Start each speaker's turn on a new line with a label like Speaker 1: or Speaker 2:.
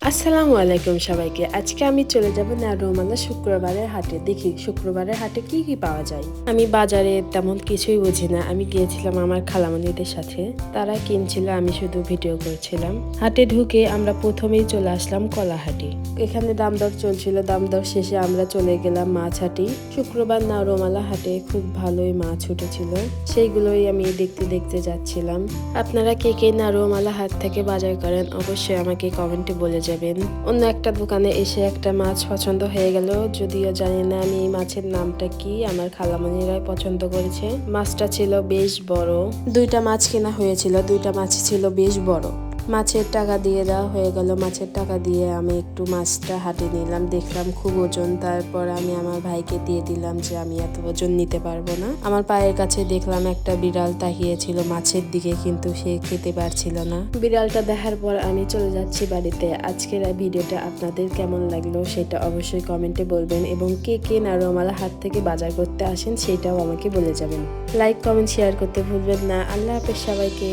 Speaker 1: আসসালামু আলাইকুম সবাইকে। আজকে আমি চলে যাব নারুমালা শুক্রবারের হাটে। দেখি শুক্রবারের হাটে কি কি পাওয়া যায়। আমি বাজারে তেমন কিছুই বুঝি না। আমি গিয়েছিলাম আমার খালামণিদের সাথে। তারা কিনছিল, আমি শুধু ভিডিও করছিলাম। হাটে ঢুকে আমরা প্রথমেই চলে আসলাম কলাহাটি। এখানে দাম দর চলছিল, দাম দর শেষে আমরা চলে গেলাম মাছ হাটি। শুক্রবার নারুমালা হাটে খুব ভালোই মাছ উঠেছিল, সেইগুলোই আমি দেখতে দেখতে যাচ্ছিলাম। আপনারা কে কে নারুমালা হাট থেকে বাজার করেন অবশ্যই আমাকে কমেন্টে বলে যাবেন। অন্য একটা দোকানে এসে একটা মাছ পছন্দ হয়ে গেল, যদিও জানি না আমি এই মাছের নামটা কি। আমার খালামণিরাই পছন্দ করেছে। মাছটা ছিল বেশ বড়। দুইটা মাছ কেনা হয়েছিল, দুইটা মাছ ছিল বেশ বড়। মাছের টাকা দিয়ে দেওয়া হয়ে গেল। মাছের টাকা দিয়ে আমি একটু মাছটা হাতে নিলাম, দেখলাম খুব ওজন। তারপর আমি আমার ভাইকে দিয়ে দিলাম যে আমি এত ওজন নিতে পারবো না। আমার পায়ের কাছে দেখলাম একটা বিড়াল তাকিয়েছিল মাছের দিকে, কিন্তু সে খেতে পারছিল না। বিড়ালটা দেখার পর আমি চলে যাচ্ছি বাড়িতে। আজকের এই ভিডিওটা আপনাদের কেমন লাগলো সেটা অবশ্যই কমেন্টে বলবেন, এবং কে কে নারুমালা হাট থেকে বাজার করতে আসেন সেটাও আমাকে বলে যাবেন। লাইক কমেন্ট শেয়ার করতে ভুলবেন না। আল্লাহ হাফেজ সবাইকে।